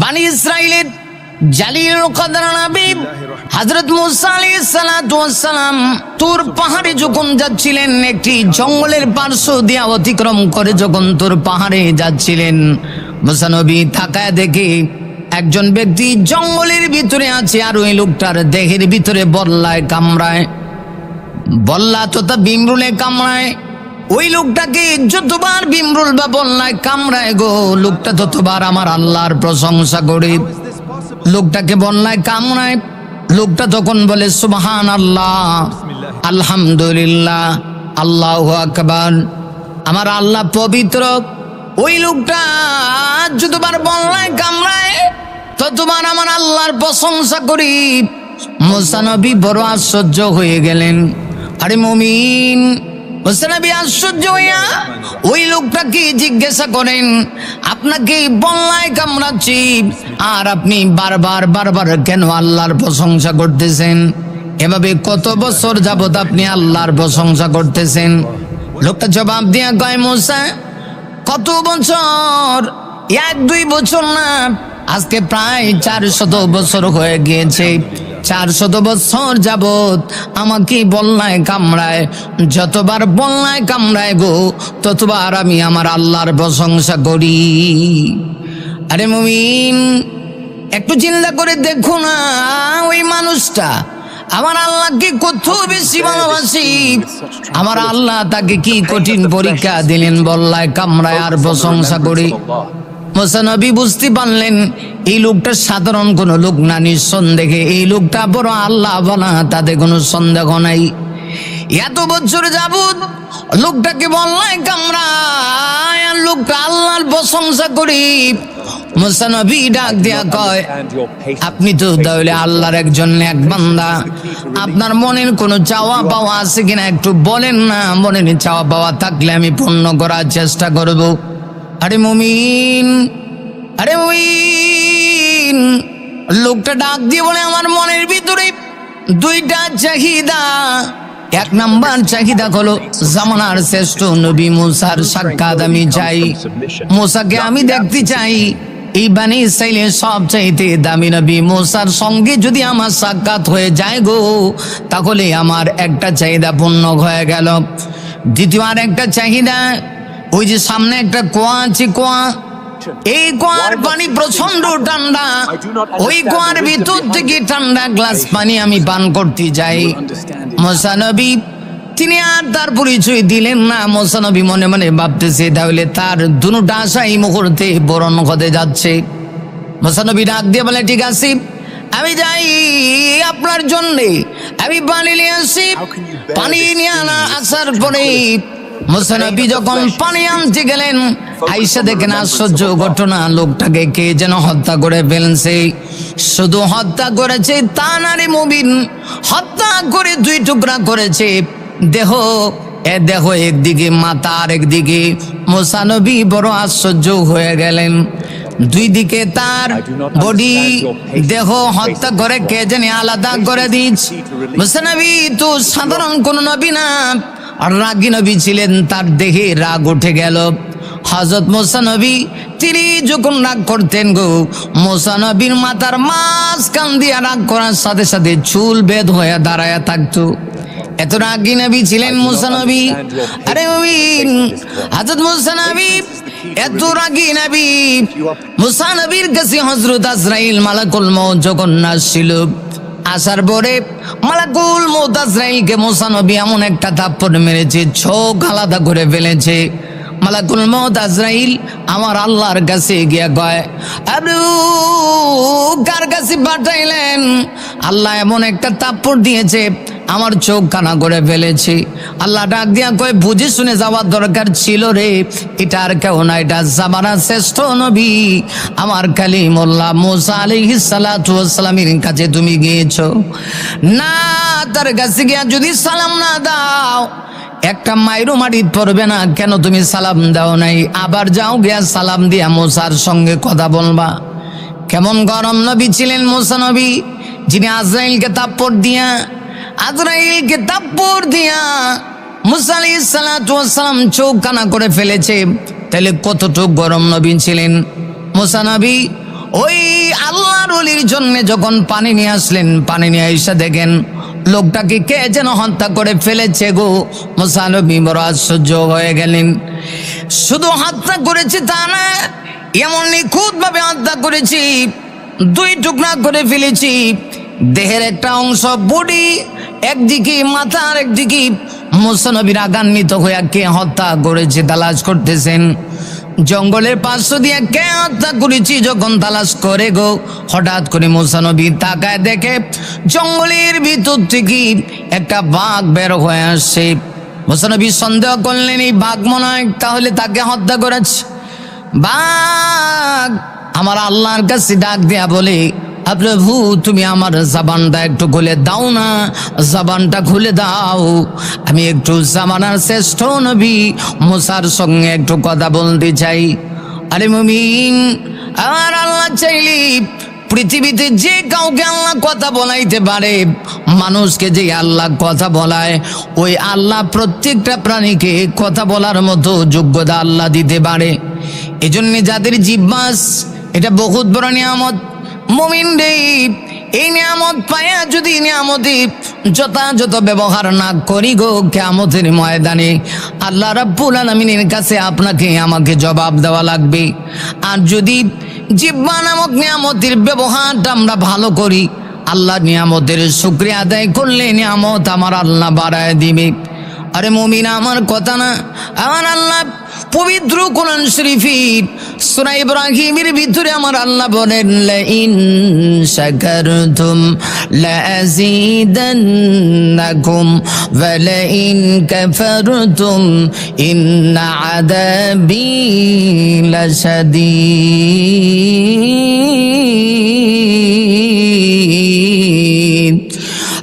বানি ইসরাইলের জালিলুল কদর নবী হযরত মুসা আলাইহিস সালাতু ওয়াস সালাম তুর পাহাড়ে যখন যাচ্ছিলেন, একটি জঙ্গলের পার্শ্ব দিয়ে অতিক্রম করে যখন তুর পাহাড়ে যাচ্ছিলেন, মুসা নবী তাকায় দেখে একজন ব্যক্তি জঙ্গলের ভিতরে আছে, আর ওই লোকটার দেহের ভিতরে বল্লায় কামড়ায়, বল্লা তথা বিমরুলে কামড়ায়। ওই লোকটাকে যতবার বিমরুল বা বল্লায় কামড়ায় গো, লোকটা ততবার আমার আল্লাহর প্রশংসা করে। লোকটাকে বল্লায় কামড়ায়, লোকটা তখন বলে সুবহানাল্লাহ, আলহামদুলিল্লাহ, আল্লাহু আকবার, আমার আল্লাহ পবিত্র। ওই লোকটা যতবার বল্লায় কামড়ায় ততবার আমার আল্লাহর প্রশংসা করি। মুসা নবী বড় আশ্চর্য হয়ে গেলেন। আরে মুমিন, মুসা নবী আশ্চর্য হইয়া ওই লোকটাকে জিজ্ঞাসা করেন, আপনাকে বল্লায় কামড়াচ্ছি আর আপনি বারবার বারবার কেন আল্লাহর প্রশংসা করতেছেন? এভাবে কত বছর যাবত আপনি আল্লাহর প্রশংসা করতেছেন? লোকটা জবাব দিয়া কয়, মুসা, কত বছর? 1-2 বছর না, আজকে প্রায় 400 বছর হয়ে গিয়েছে। 400 বছর যাবত আমাকে বল্লায় কামড়ায়, যতবার বল্লায় কামড়ায় গো ততবার আমি আমার আল্লাহর প্রশংসা করি। আরে মুমিন, একটু চিন্তা করে দেখো না, ওই মানুষটা আমার আল্লাহকে কত বেশি ভালোবাসি। আমার আল্লাহ তাকে কি কঠিন পরীক্ষা দিলেন, বল্লায় কামড়ায় আর প্রশংসা করি। মুসা নবী বুঝতে পারলেন এই লোকটা সাধারণ কোনো লোক না, নিঃসন্দেহে এই লোকটা বড় আল্লাহ বানা, তাতে কোনো সন্দেহ নাই। এত বছর যাবত লোকটাকে বল্লায় কামড়ায় আর লোকটা আল্লাহর প্রশংসা করি। মুসা নবী ডাক দিয়া কয়, আপনি তো তাহলে আল্লাহর একজন নেক বান্দা, আপনার মনের কোনো চাওয়া পাওয়া আছে কিনা একটু বলেন না, মনের চাওয়া পাওয়া থাকলে আমি পূর্ণ করার চেষ্টা করব। আরে মুমিন, আরে মুমিন, লোকটা ডাক দিয়ে বলে, আমার মনের ভিতরে 2টা চাহিদা। 1 নাম্বার চাহিদা হলো জামানার শ্রেষ্ঠ নবী মুসার সাক্ষাৎ আমি চাই। মুসাকে আমি দেখতে চাই। এই বানি ইসরাইলের সবচাইতে দামি নবী মুসার সঙ্গে যদি আমার সাক্ষাৎ হয়ে যায় গো, তাহলে আমার একটা চাহিদা পূর্ণ হয়ে গেল। দ্বিতীয় আর একটা চাহিদা, ওই যে সামনে একটা কুয়া আছে, কুয়া, এই কুয়ার পানি প্রচন্ড ঠান্ডা, ওই কুয়ার ভিতর থেকে ঠান্ডা গ্লাস পানি আমি পান করতে যাই। মুসা নবী তিনি আর তার পরিচয় দিলেন না। মুসা নবী মনে মনে ভাবতেছে তাহলে তার দুটা আশা এই মুহূর্তে পূরণ হতে যাচ্ছে। মুসা নবী ডাক দিয়ে বলে, ঠিক আছে, আমি যাই আপনার জন্যে, আমি পানি নিয়ে আসি। পানি নিয়ে আসার পরে মুসা নবী যখন পানি আনতে গেলেন, আইসা দেখেন আশ্চর্য ঘটনা, লোকটাকে কে যেন হত্যা করে ফেলছে। শুধু হত্যা করেছে তা না রে মুমিন, হত্যা করে 2 টুকরা করেছে দেহ। দেহ একদিকে, মাথা আর একদিকে। মুসা নবী বড় আশ্চর্য হয়ে গেলেন। 2 দিকে তার বডি, দেহ হত্যা করে কে জানি আলাদা করে দিচ্ছে। মুসা নবী তো সাধারণ কোন নবী না, আর রাগী নবী ছিলেন, তার দেহে রাগ উঠে গেল। হযরত মুসা নবী তিনি যখন রাগ করতেন গো, মুসা নবীর মাথার মাঝখান দিয়ে রাগ করার সাথে সাথে চুল বেদ হয়ে দাঁড়ায় থাকতো। এত রাগী নবী ছিলেন মুসা নবী। আরে মুমিন, হযরত মুসা নবী এত রাগী নবী, মুসা নবীর কাছে হযরত আজরাইল মালাকুল মউত যখন আসছিল, আসার পরে মালাকুল মউত আজরাইলকে মুসা নবী এমন একটা থাপ্পড় মেরেছে, চোখ আলাদা করে ফেলেছে। মালাকুল মউত আজরাইল আমার আল্লাহর কাছে গিয়া কয়, আবু কার কাছে পাঠাইলেন? আল্লাহ এমন একটা থাপ্পড় দিয়েছে, আমার চোখ কানা করে ফেলেছে। আল্লাহ ডাক দিয়া কয়, বুঝে শুনে যাওয়ার দরকার ছিল রে, এটা আর কেউ না, এটা জামানার শ্রেষ্ঠ নবী আমার কালিমুল্লাহ মুসা আলাইহিস সালাতু ওয়াস সালামের কাছে তুমি গিয়েছো না? তার কাছে গিয়া যদি সালাম না দাও, একটা মাইরো মাটিত পড়বে না। কেন তুমি সালাম দাও নাই? আবার যাও, গিয়া সালাম দিয়া মুসার সঙ্গে কথা বলবা। কেমন গরম নবী ছিলেন মুসা নবী, যিনি আজরাইলকে থাপ্পড় দিয়া মুসা আলাইহিস সালাতু ওয়াস সালাম চোখ কানা করে ফেলেছে। তাহলে কতটুকু গরম নবী ছিলেন মুসা নবী। ওই আল্লাহর ওলির জন্য যখন পানি নিয়ে আসলেন, পানি নিয়ে এসে দেখেন লোকটাকে কে যেন হত্যা করে ফেলেছে গো। মুসা নবী বড় আশ্চর্য হয়ে গেলেন। শুধু হত্যা করেছে তা না, এমন নিখুঁত ভাবে হত্যা করেছি, দুই টুকরা করে ফেলেছি। দেহের একটা অংশ বডি একদিকে, মাথার একদিকে। মুসা নবী রাগান্বিত হয়ে কে হত্যা করেছে তালাশ করতেছেন। জঙ্গলের পার্শ্ব দিয়ে কে হত্যা করেছি যখন তালাশ করে গো, হঠাৎ করে মুসা নবী তাকায় দেখে জঙ্গলের ভিতর থেকে একটা বাঘ বের হয়ে আসছে। মুসা নবী সন্দেহ করলেন এই বাঘ মনে হয় তাহলে তাকে হত্যা করেছে। বাঘ আমার আল্লাহর কাছে ডাক দেয়া বলে, প্রভু তুমি আমার জবানটা একটু খুলে দাও না, জবানটা খুলে দাও, আমি একটু জামানার শ্রেষ্ঠ নবী মুসার সঙ্গে একটু কথা বলতে চাই। আরে মুমিন, আমার আল্লাহ চাইলে পৃথিবীতে যে কাউকে আল্লাহ কথা বলাইতে পারে। মানুষকে যে আল্লাহ কথা বলায়, ওই আল্লাহ প্রত্যেকটা প্রাণীকে কথা বলার মতো যোগ্যতা আল্লাহ দিতে পারে। এজন্য যাদের জিহ্বাস, এটা বহুত বড় নিয়ামত। মুমিন রে, এই নিয়ামত পায়া যদি নিয়ামতে যথাযথ ব্যবহার না করি গো, কিয়ামতের ময়দানে আল্লাহ রাব্বুল আলামিনের কাছে আপনাকে আমাকে জবাব দেওয়া লাগবে। আর যদি জিহ্বা নামক নিয়ামতের ব্যবহারটা আমরা ভালো করি, আল্লাহর নিয়ামতের শুকরিয়া আদায় করলে নিয়ামত আমার আল্লাহ বাড়ায় দিবে। আরে মুমিন, আমার কথা না, আমার আল্লাহ পবিত্র কোরআন শরীফের সূরা ইব্রাহিমের ভিতরে আমার আল্লাহ বলেন, লাইন শাকারতুম লাযীদান্নাকুম ওয়া লাইন কাফারতুম ইন্না আযাবী লাশাদীদ।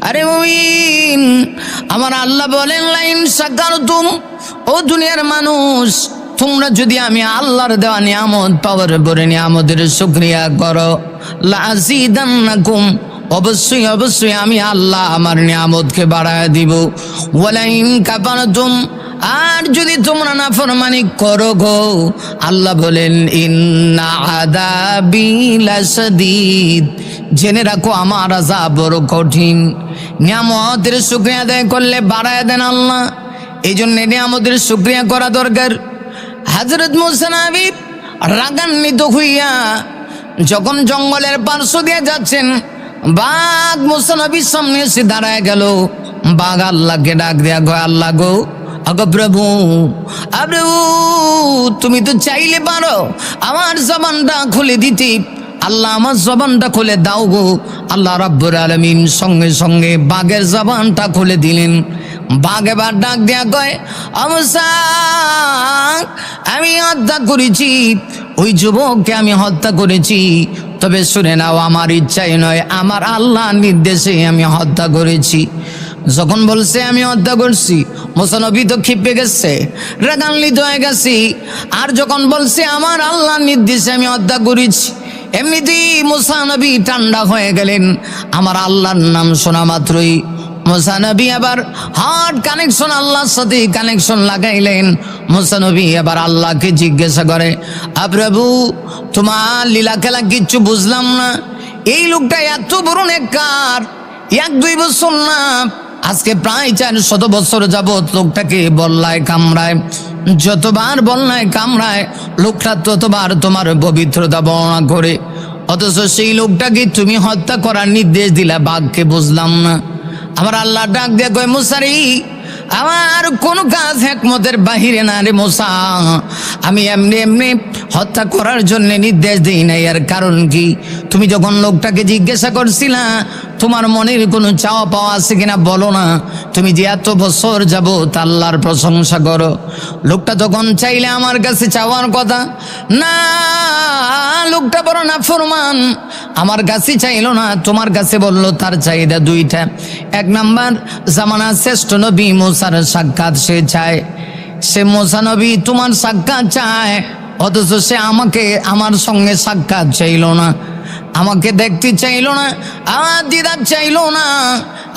আরে মুমিন, আমার আল্লাহ বলেন, লাইন শাকারতুম, ও দুনিয়ার মানুষ, তোমরা যদি আমি আল্লাহর দেওয়া নিয়ামত পাওয়ার পরে নিয়ামতের শুকরিয়া করো, লাযীদান্নাকুম, অবশ্যই অবশ্যই আমি আল্লাহ আমার নিয়ামতকে বাড়ায় দিব। ওয়ালাইন কাফারতুম, আর যদি তোমরা নাফরমানি করো গো, আল্লাহ বলেন ইন্না আযাবী লাশাদীদ, জেনে রাখো আমার আযাব বড় কঠিন। নিয়ামতের শুকরিয়া আদায় করলে বাড়ায় দেন আল্লাহ, এই জন্য নিয়ামতের শুকরিয়া করা দরকার। হযরত মুসা নবী রাগান্বিত হইয়া যখন জঙ্গলের পার্শ্ব দিয়ে যাচ্ছেন, বাঘ মুসা নবীর সামনে এসে দাঁড়ায় গেল। বাঘ আল্লাহকে ডাক দেয়া গো, আল্লাহ গো, আগো প্রভু, প্রভু তুমি তো চাইলে পারো আমার জবানটা খুলে দিতে, আল্লাহ আমার জবানটা খুলে দাও গো। আল্লাহ রাব্বুল আলামিন সঙ্গে সঙ্গে বাঘের জবানটা খুলে দিলেন। বাঘ এবার ডাক দেয়া কয়, মুসা আমি হত্যা করেছি, ওই যুবককে আমি হত্যা করেছি, তবে শুনে নাও আমার ইচ্ছাই নয়, আমার আল্লাহর নির্দেশে আমি হত্যা করেছি। যখন বলছে আমি হত্যা করছি, মুসা নবী তো ক্ষিপে গেছে, রাগান্বিত হয়ে গেছি। আর যখন বলছে আমার আল্লাহর নির্দেশে আমি হত্যা করেছি, এমনিতেই মুসা নবী ঠান্ডা হয়ে গেলেন। আমার আল্লাহর নাম শোনা মাত্রই মুসা নবী আবার হার্ট কানেকশন, আল্লাহর সাথে কানেকশন লাগাইলেন। মুসা নবী আবার আল্লাহকে জিজ্ঞাসা করে, প্রভু তোমার লীলা খেলা কিচ্ছু বুঝলাম না, এই লোকটা এত বড় নেককার, 1-2 বছর না, আজকে প্রায় 400 বছর যাবত লোকটাকে বল্লায় কামড়ায়, যতবার বল্লায় কামড়ায় লোকটা ততবার তোমার পবিত্রতা বর্ণনা করে, অথচ সেই লোকটাকে তুমি হত্যা করার নির্দেশ দিলা, বাঘকে বুঝলাম না। আমার আল্লাহ ডাক দিয়ে কয়, মুসারি আমার কোনো কাজ হিকমতের বাহিরে না রে মুসা, আমি এমনি এমনি হত্যা করার জন্য নির্দেশ দিই না। এর কারণ কি? তুমি যখন লোকটাকে জিজ্ঞাসা করছিলা তোমার মনের কোনো চাওয়া পাওয়া আছে কিনা বলো না, তুমি যে এত বছর যাবত আল্লাহর প্রশংসা করো, লোকটা তখন চাইলে আমার কাছে চাওয়ার কথা না, লোকটা বড় নাফরমান, আমার কাছে চাইলো না, তোমার কাছে বললো। তার চাহিদা 2টা, 1 নাম্বার জামানার শ্রেষ্ঠ নবী মুসার সাক্ষাৎ সে চায়, সে মুসা নবী তোমার সাক্ষাৎ চায়, অথচ সে আমাকে আমার সঙ্গে সাক্ষাৎ চাইলো না, আমাকে দেখতে চাইলো না, আমার দিদার চাইলো না।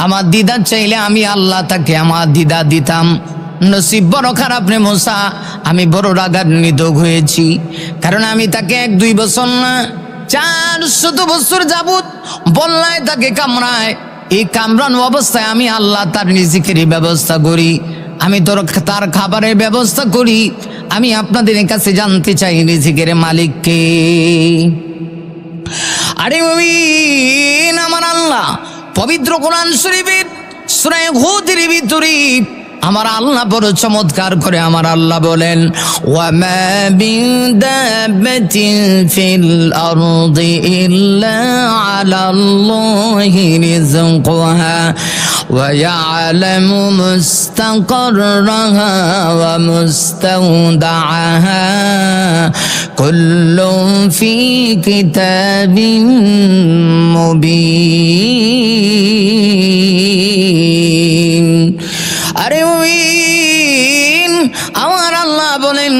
আমার দিদার চাইলে আমি আল্লাহ তাকে আমার দিদা দিতাম। নসিব বড় খারাপ রে মুসা, আমি বড় রাগান্বিত হয়েছি, কারণ আমি তাকে 1-2 বছর না 400 বছর যাবত বন্যায় তাকে কামড়ায়। এই কামড়ানো অবস্থায় আমি আল্লাহ তার রিজিকের ব্যবস্থা করি, আমি তার খাবারের ব্যবস্থা করি। আমি আপনাদের কাছে জানতে চাই রিজিকের মালিক কে? আরে মুমিন, আমার আল্লাহ পবিত্র কোরআন শরীফের সূরা হুদের ভিতরে আমার আল্লাহ বড় চমৎকার করে আমার আল্লাহ বলেন, ওয়া মা মিন দাব্বাতিন ফিল আরদি ইল্লা আলাল্লাহি রিজকুহা ওয়া ইয়ালামু মুস্তাকাররাহা ওয়া মুস্তাওদাআহা কুল্লুন ফি কিতাবিন মুবিন। আরে মুমিন, আমার আল্লাহ বলেন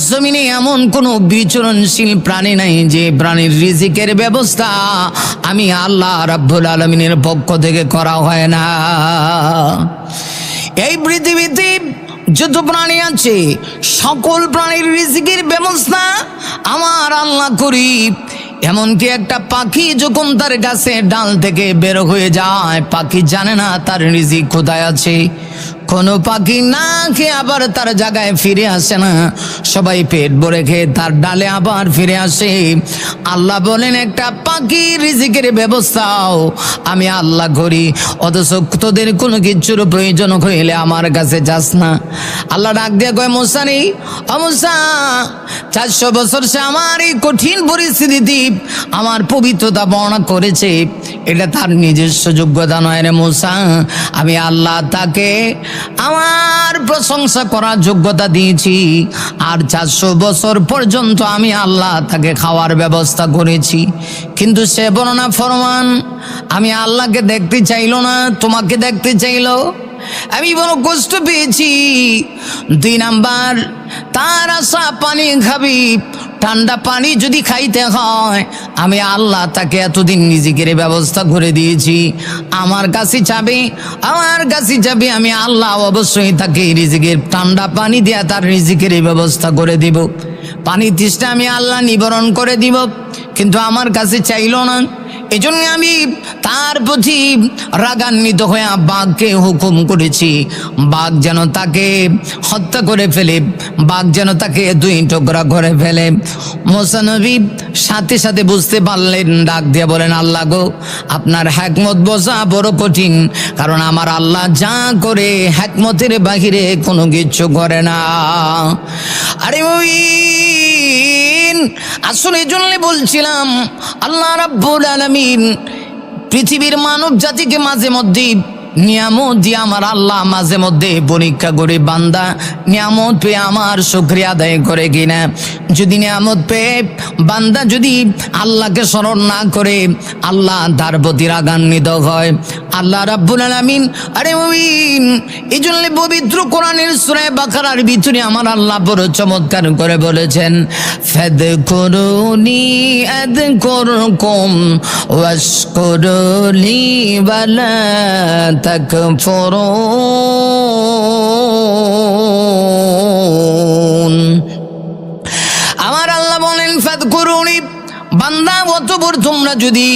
জমিনে এমন কোনো বিচরণশীল প্রাণী নাই যে প্রাণীর রিজিকের ব্যবস্থা আমি আল্লাহ রাব্বুল আলামিনের পক্ষ থেকে করা হয় না। এই পৃথিবীতে যত প্রাণী আছে সকল প্রাণীর রিজিকের ব্যবস্থা আমার আল্লাহ করি। এমনকি একটা পাখি যখন তার গাছের ডাল থেকে বের হয়ে যায়, পাখি জানে না তার রিজিক কোথায় আছে। কোনো পাখি না খেয়ে আবার তার জায়গায় ফিরে আসে না, সবাই পেট ভরে খেয়ে তার ডালে আবার ফিরে আসে। আল্লাহ বলেন একটা পাখি রিজিকের ব্যবস্থাও আমি আল্লাহ করি, অথচ তোদের কোনো কিছুর প্রয়োজন হইলে আমার কাছে যাস না। আল্লাহ ডাক দিয়ে কয়, মুসা রে, ও মুসা, 400 বছর সে আমার এই কঠিন পরিস্থিতি আমার পবিত্রতা বর্ণনা করেছে, এটা তার নিজস্ব যোগ্যতা নয় রে মুসা। আমি আল্লাহ তাকে আমার প্রশংসা করার যোগ্যতা দিয়েছি, আর 400 বছর পর্যন্ত আমি আল্লাহ তাকে খাওয়ার ব্যবস্থা করেছি। কিন্তু সে বর্ণনা ফরমান আমি আল্লাহকে দেখতে চাইলো না, তোমাকে দেখতে চাইলো। আমি বড় কষ্ট পেয়েছি। 2 নাম্বার, তার আশা পানি খাবি, ঠান্ডা পানি যদি খাইতে হয় আমি আল্লাহ তাকে এতদিন রিজিকের ব্যবস্থা করে দিয়েছি। আমার কাছে চাবে, আমি আল্লাহ অবশ্যই তাকে রিজিকের ঠান্ডা পানি দিয়ে তার রিজিকের ব্যবস্থা করে দিব। পানি তৃষ্ণা আমি আল্লাহ নিবারণ করে দিব, কিন্তু আমার কাছে চাইলো না। এজন্য আমি তার প্রতি রাগান্বিত হয়ে বাঘকে হুকুম করেছি, বাঘ যেন তাকে হত্যা করে ফেলে, বাঘ যেন তাকে 2 টুকরা করে ফেলে। মুসা নবী সাথে সাথে বুঝতে পারলেন, ডাক দিয়ে বলেন, আল্লাহ গো, আপনার হিকমত বোঝা বড় কঠিন, কারণ আমার আল্লাহ যা করে হিকমতের বাহিরে কোনো কিছু করে না। আরে মুমিন, আসলে এজন্য বলছিলাম আল্লাহ রাব্বুল আলামিন পৃথিবীর মানব জাতিকে মাঝে মধ্যে নিয়ামত দিয়ে আমার আল্লাহ মাঝে মধ্যে পরীক্ষা করে বান্দা নিয়ামত পেয়ে আমার শুকরিয়া আদায় করে কিনা। যদি নিয়ামত পেয়ে বান্দা যদি আল্লাহকে স্মরণ না করে আল্লাহ তার প্রতি রাগান্বিত হয়, আল্লাহ রাব্বুল আলামিন, আরে মুমিন, এই জন্য পবিত্র কোরআনের সূরা বাকারার ভিতরে আমার আল্লাহ বড় চমৎকার করে বলেছেন, ফাদকুরুনি আযকুরকুম ওয়াশকুরুলি ওয়ালা তাকফুরুন। আমার আল্লাহ বলেন, ফাদকুরুনি, বান্দা অতঃপর তোমরা যদি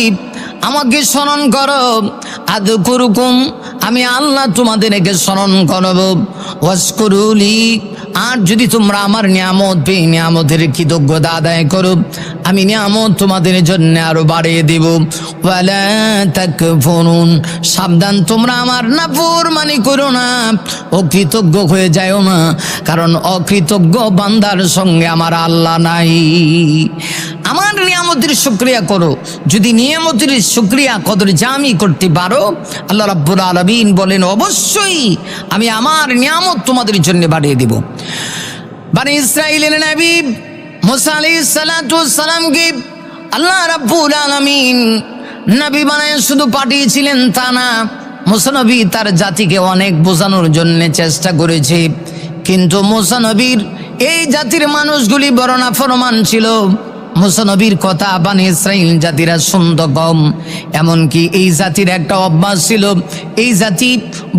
আমাকে স্মরণ করো, আযকুরকুম, আমি আল্লাহ তোমাদেরকে স্মরণ করব, ওয়াশকুরুলি, আর যদি তোমরা আমার নিয়ামত পেয়ে নিয়ামতের কৃতজ্ঞতা আদায় করো, আমি নিয়ামত তোমাদের জন্য আরো বাড়িয়ে দেব। ওয়ালা তাকফুরুন, সাবধান তোমরা আমার নাফরমানি করো না, অকৃতজ্ঞ হয়ে যাও না, কারণ অকৃতজ্ঞ বান্দার সঙ্গে আমার আল্লাহ নাই। আমার নিয়ামতের শুকরিয়া করো, যদি নিয়ামতের শুকরিয়া কদর জামি করতে পারো, আল্লাহ রাব্বুল আলামিন বলেন অবশ্যই আমি আমার নিয়ামত তোমাদের জন্য বাড়িয়ে দেব। বনি ইসরাইলের নবী মুসা আলাইহিস সালাতু ওয়াস সালামকে আল্লাহ রাব্বুল আলামিন নবী বানায় শুধু পাঠিয়েছিলেন তা না, মুসা নবী তার জাতিকে অনেক বোঝানোর জন্য চেষ্টা করেছে, কিন্তু মুসা নবীর এই জাতির মানুষগুলি বড় নাফরমান ছিল। মুসা নবীর কথা বানি ইসরাইল জাতিরা শুনত কম। এমনকি এই জাতির একটা অভ্যাস ছিল, এই জাতি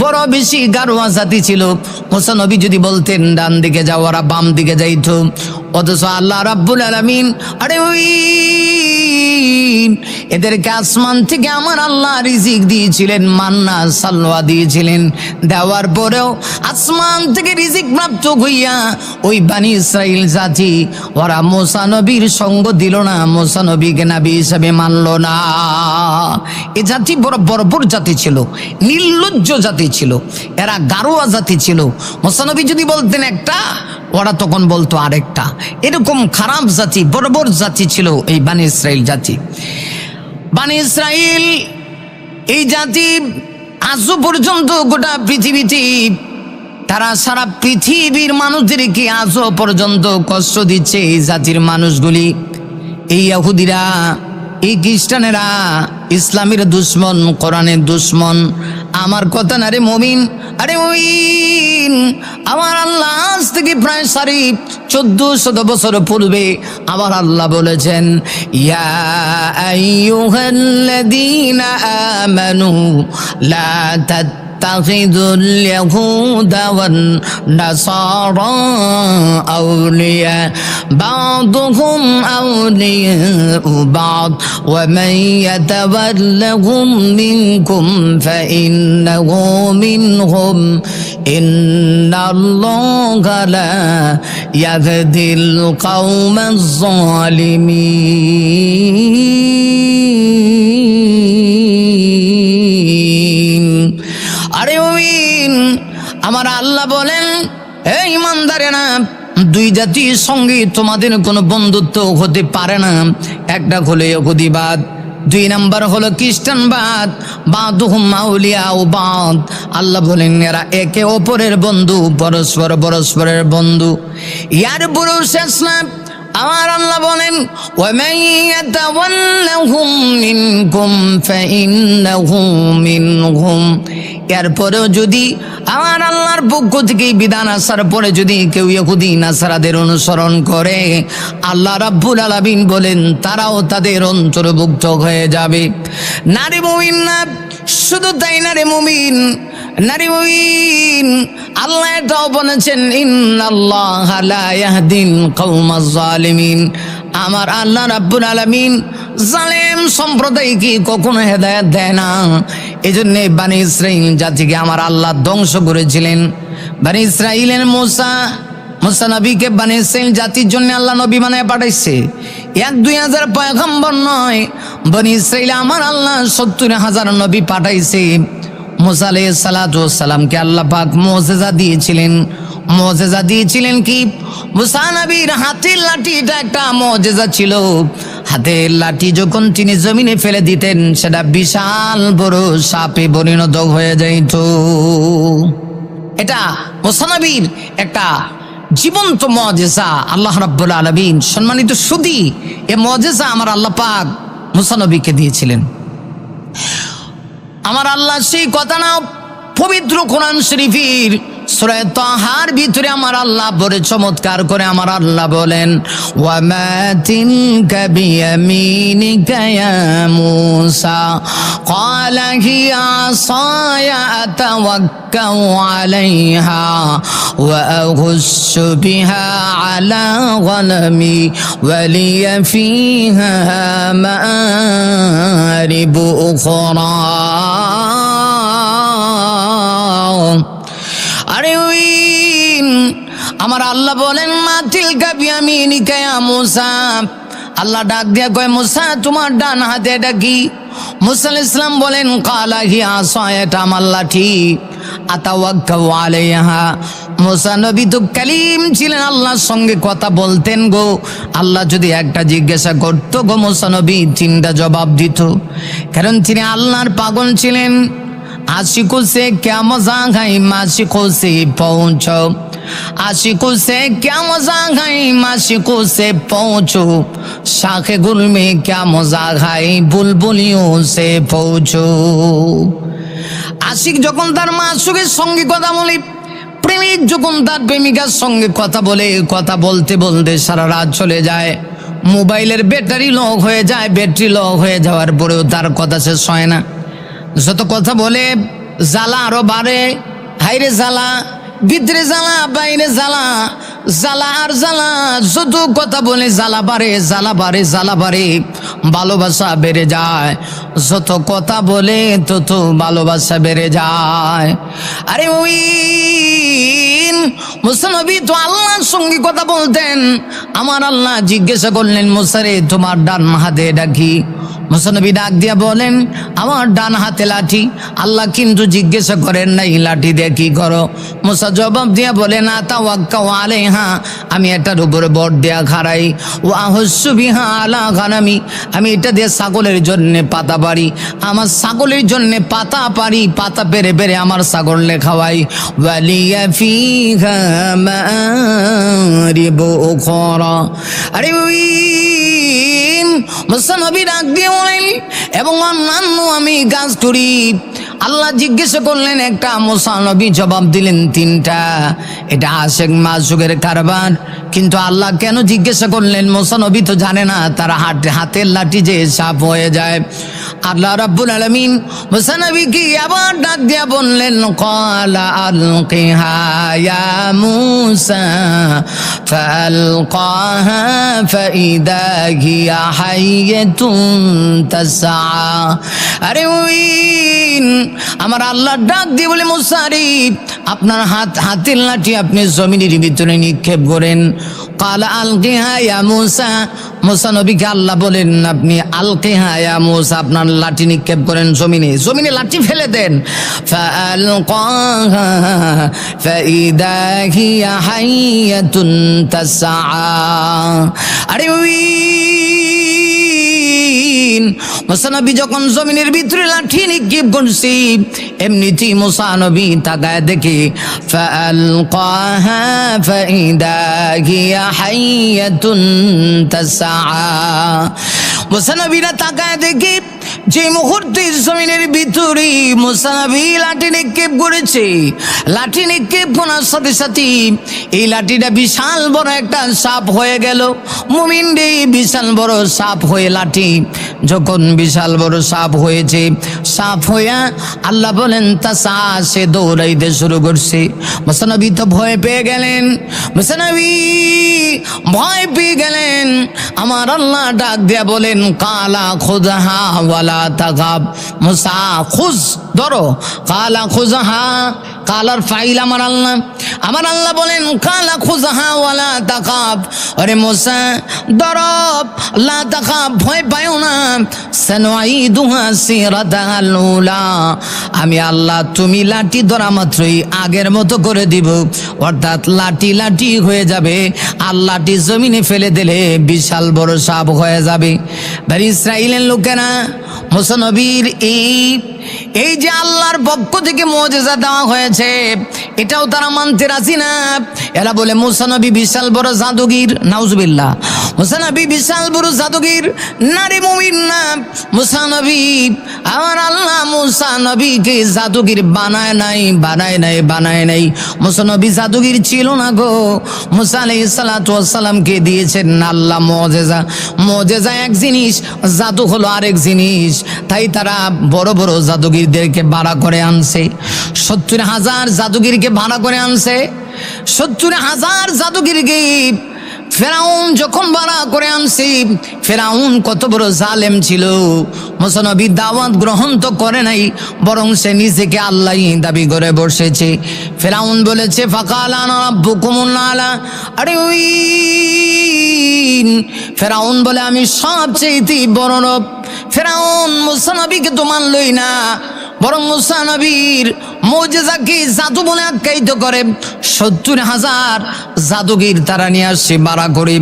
বড় বেশি গারোয়া জাতি ছিল। মুসা নবী যদি বলতেন ডান দিকে যাও, ওরা বাম দিকে যাইতো। অথচ আল্লাহ রাব্বুল আলামিন এদেরকে আসমান থেকে আমার আল্লাহ রিজিক দিয়েছিলেন, মান্না সালওয়া দিয়েছিলেন। দেওয়ার পরেও আসমান থেকে রিজিক প্রাপ্ত হইয়া ওই বানি ইসরাইল জাতি ওরা মুসা নবীর সঙ্গ দিল না, মুসা নবীকে নবী হিসাবে মানল না। এ জাতি বড় বর্বর জাতি ছিল, নির্লজ্জ জাতি ছিল, এরা গারোয়া জাতি ছিল। মুসা নবী যদি বলতেন একটা, ওরা তখন বলতো আরেকটা। এরকম খারাপ জাতি, বর্বর জাতি ছিল এই বানি ইসরাইল জাতি। বানি ইসরাইল এই জাতি আজও পর্যন্ত গোটা পৃথিবীতে তারা সারা পৃথিবীর মানুষদেরকে আজও পর্যন্ত কষ্ট দিচ্ছে। এই জাতির মানুষগুলি, এই ইহুদিরা, এই খ্রিস্টানেরা ইসলামের দুশ্মন, কোরআনের দুশ্মন। আমার কথা না রে মুমিন, আরে মুমিন, আমার আল্লাহ আজ থেকে প্রায় 1400 বছর পূর্বে আমার আল্লাহ বলেছেন, ইয়া আইয়ুহাল্লাযীনা আমানু লা تتخذوا اليهود والنصارى أولياء بعضهم أولياء بعض ومن يتولهم منكم فإنه منهم إن الله لا يهدي القوم الظالمين। আরে মুমিন, আমার আল্লাহ বলেন, হে ইমানদারেরা, দুই জাতির সঙ্গে তোমাদের কোনো বন্ধুত্ব হতে পারে না। একটা হলো ইহুদিবাদ, 2 নাম্বার হলো খ্রিস্টানবাদ। বাদুহুম আউলিয়াউ বাদ, আল্লাহ বলেন এরা একে অপরের বন্ধু, পরস্পরের বন্ধু। ইয়ার পুরো শেষ না, আমার আল্লাহ বলেন, ওয়ামান ইয়াতাওয়াল্লাহুম মিনকুম ফাইন্নাহু মিনহুম। এরপরেও যদি আমার আল্লাহর পক্ষ থেকে বিধান আসার পরে যদি কেউ ইহুদি নাসারাদের অনুসরণ করে, আল্লাহ রাব্বুল আলামিন বলেন তারাও তাদের অন্তর্ভুক্ত হয়ে যাবে। নারী মুমিন না, শুধু তাই না রে মুমিন, নারী মুমিন, আল্লাহ এটাও বলেছেন, ইন্নাল্লাহা লা ইয়াহদিল কওমাজ জালিমিন। আমার আল্লাহ রাব্বুল আলামিন জালেম সম্প্রদায়কে কখনো হেদায়েত দেয় না। এজন্য বানি ইসরাইল জাতিকে আমার আল্লাহ ধ্বংস করেছিলেন। বানি ইসরাইলের মুসা নবীকে বানি ইসরাইল জাতির জন্য আল্লাহ নবী বানায় পাঠাইছে। 1-2 পয়গম্বর নয়, বানি ইসরাইল আমার আল্লাহ 70,000 নবী পাঠাইছে। মুসা আলাইহিস সালাতু ওয়াস সালামকে আল্লাহ পাক মুজিজা দিয়েছিলেন কি? মুসা নবীর হাতের লাঠিটা একটা মুজিজা ছিল। হাতের লাঠি যখন তিনি জমিনে ফেলে দিতেন, সেটা বিশাল বড় সাপে পরিণত হয়ে যাইত। এটা মুসা নবীর একটা জীবন্ত মুজিজা। আল্লাহ রাব্বুল আলামিন সম্মানিত সুধী, এই মুজিজা আমার আল্লাহ পাক মুসা নবীকে দিয়েছিলেন। আমার আল্লাহ সেই কথা না পবিত্র কোরআন শরীফের সূরা তাহার ভিতরে আমার আল্লাহ বড় চমৎকার করে আমার আল্লাহ বলেন, ওয়া মা তিনকা বিয়ামিনিকা ইয়া মূসা ক্বালা হিয়া আসায়া আতাওয়াক্কাউ আলাইহা ওয়া আগুসু বিহা আলা গনামি ওয়া লিয়া ফিহা মাআরিবু উখরা। আরে ওই আমার আল্লাহ বলেন, মাতিল কাবিয়ামিনিকা ইয়া মূসা। আল্লাহ ডাক দিয়া কয়, মূসা তোমার ডান হাতে এটা কি? মূসা আলাইহিস সালাম বলেন, ক্বালা হিয়া আসায়া, এটা আমার লাঠি। আতাওয়াক্কাউ আলাইহা। মূসা নবী তো কালিম ছিলেন, আল্লাহর সঙ্গে কথা বলতেন গো। আল্লাহ যদি একটা জিজ্ঞাসা করতো গো, মূসা নবী 3টা জবাব দিত, কারণ তিনি আল্লাহর পাগল ছিলেন। आशिकों से क्या मजाक है, माशिकों से पहुँचो। आशिकों से क्या मजाक है, माशिकों से पहुँचो। शाखे गुल में क्या मजाक है, बुलबुलियों से पहुँचो। आशिक যখন তার মাসুকের সঙ্গে কথা বলে, প্রেমিক যখন তার প্রেমিকার সঙ্গে কথা বলে, কথা বলতে বলতে সারা রাত চলে যায়, মোবাইলের ব্যাটারি লো হয়ে যায়, ব্যাটারি লো হয়ে যাওয়ার পরেও তার কথা শেষ হয় না। যত কথা বলে জ্বালা আরো বাড়ে, হাইরে জ্বালা, ভিতরে জ্বালা, বাইরে জ্বালা, জ্বালা আর জ্বালা, যত কথা বলে জ্বালা বাড়ে, জ্বালা বাড়ে, জ্বালা বাড়ে, ভালোবাসা বেড়ে যায়। যত কথা বলে তত ভালোবাসা বেড়ে যায়। আরে ওই মুসা নবী তো আল্লাহর সঙ্গে কথা বলতেন। আমার আল্লাহ জিজ্ঞাসা করলেন, মুসা রে তোমার ডান হাতে ডাকি। মুসা নবী ডাক দিয়া বলেন, আমার ডান হাতে লাঠি। আল্লাহ কিন্তু জিজ্ঞাসা করেন নাই লাঠি দিয়ে কি করো। মুসা জবাব দিয়া বলেন, আতাওয়াক্কাউ আলাইহা, আমি এটার উপরে বর দেয়া খাড়াই। ও আহস্সু বিহা আলা গানামি, আমি এটা দিয়ে ছাগলের জন্য পাতা পারি, আমার ছাগলের জন্য পাতা পারি, পাতা পেরে পেরে আমার ছাগলে খাওয়াই। ওয়ালিয়া ফিহা মারিবু উখরা। আরে মুসা নবী ডাক দিয়ে বলেন, এবং অন্যান্য আমি কাজ করি। আল্লাহ জিজ্ঞাসা করলেন একটা, মুসা নবী জবাব দিলেন তিনটা। এটা আশেক মাসুকের কারবার। কিন্তু আল্লাহ কেন জিজ্ঞাসা করলেন? মুসা নবী তো জানে না তার হাতের লাঠি যে সাপ হয়ে যায়। আল্লাহ রাব্বুল আলামিন মুসা নবীকে আবার ডাক দিয়া বললেন, ক্বালা আলকিহা ইয়া মুসা ফালকাহা ফাইদা হিয়া হাইয়াতুন তাসআ। আরে ওই আমার আল্লাহ ডাক দিয়ে বলে, মুসা রে আপনার হাতের লাঠি আপনি জমিনের ভিতরে নিক্ষেপ করেন। ক্বালা আলকিহা ইয়া মুসা, মুসা নবীকে আল্লাহ বলেন আপনি আলকিহা ইয়া মুসা, আপনার লাঠি নিক্ষেপ করেন জমিনে, জমিনে লাঠি ফেলে দেন। ফাআলকাহা ফাইদা হিয়া হাইয়াতুন তাসআ। আরে ওই মুসা নবী যখন জমিনের ভিতরে লাঠি নিক্ষেপ করছি, এমনিতেই মুসা নবী তাকায় দেখে ফাআলকাহা ফাইদা হিয়া হাইয়াতুন তাসআ। মুসা নবীরা তাকায় দেখে যে মুহূর্তে জমিনের ভিতরে মুসা নবী লাঠি নিক্ষেপ করেছে, লাঠি নিক্ষেপ করার সাথে সাথে এই লাঠিটা বিশাল বড় একটা সাপ হয়ে গেল। মুমিন রে, বিশাল বড় সাপ হয়ে লাঠি যখন বিশাল বড় সাপ হয়েছে, সাপ হইয়া আল্লাহ বলেন তাসা, সে দৌড়াইতে শুরু করছে। মুসা নবী তো ভয় পেয়ে গেলেন, মুসা নবী ভয় পেয়ে গেলেন। আমার আল্লাহ ডাক দিয়া বলেন, কালা খুযহা ওয়ালা তাগাব। মুসা খুজ, ধরো। কালা খুযহা, কালার ফাইল আমার আল্লাহ। আমার আল্লাহ বলেন কালা খুযহা ওয়ালা তাগাব। আরে মুসা ধরো, লা তাগাব, ভয় পাও না। সানুঈদুহা সিরাতাল উলা, আমি আল্লাহ তুমি লাঠি ধরা মাত্রই আগের মতো করে দিব, অর্থাৎ লাঠি লাঠি হয়ে যাবে। আর লাঠি জমিনে ফেলে দিলে বিশাল বড় সাপ হয়ে যাবে। বনি ইসরাইলের লোকেরা মুসা নবীর এই যে আল্লাহর পক্ষ থেকে মুজিজা দেওয়া হয়েছে, এটাও তারা মানতে রাজি না। এরা বলে মুসা নবী বিশাল বড় জাদুগির, নাউজুবিল্লাহ। মুসা নবী বিশাল বড় জাদুগির, নারী মুমিন না। মুসা নবী, আমার আল্লাহ মুসা নবীকে জাদুগির বানায় নাই, বানায় নাই, বানায় নাই। মুসা নবী জাদুগির ছিল না গো। মুসা আলাইহিস সালাতু ওয়াস সালামকে দিয়েছেন আল্লাহ মুজিজা। মুজিজা এক জিনিস, জাদু হলো আরেক জিনিস। তাই তারা বড় বড় জাদুগিরদেরকে ভাড়া করে আনছে। 70,000 জাদুগিরকে ভাড়া করে আনছে। 70,000 জাদুগিরকে ফেরাউন যখন ভাড়া করে আনছে, ফেরাউন কত বড় জালেম ছিল। মুসা নবী দাওয়াত গ্রহণ তো করে নাই, বরং সে নিজেকে আল্লাহই দাবি করে বসেছে। ফেরাউন বলেছে ফাকালা আনা রাব্বুকুমুল আলা। আরে ওই ফেরাউন বলে আমি সবচেয়ে বড় রব। ফেরাউন মুসা নবীকে তো মানলই না, বরং মুসা নবীর মুজিজাকে জাদু বলে আখ্যায়িত করে। 70,000 জাদুগির তারা নিয়ে আসছে ভাড়া করে।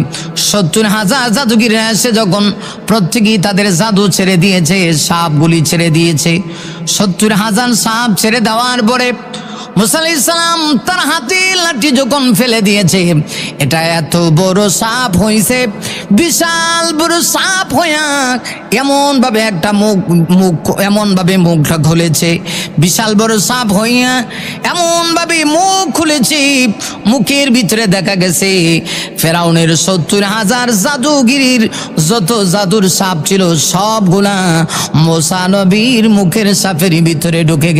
70,000 জাদুগির এসে যখন প্রত্যেকেই তাদের জাদু ছেড়ে দিয়েছে, সাপগুলি ছেড়ে দিয়েছে। 70,000 সাপ ছেড়ে দেওয়ার পরে মুসা আলাইহিস সালাম তার হাতের লাঠি যখন ফেলে দিয়েছে, এটা এত বড় সাপ হইছে, বিশাল বড় সাপ হইয়া এমন ভাবে একটা মুখ এমন ভাবে মুখটা খুলেছে, বিশাল বড় সাপ হইয়া এমন ভাবে মুখ খুলেছে, মুখের ভিতরে দেখা গেছে ফেরাউনের 70,000 জাদুগিরির যত জাদুর সাপ ছিল সবগুলা মুসা নবীর মুখের সাপের ভিতরে ঢুকে গেছে।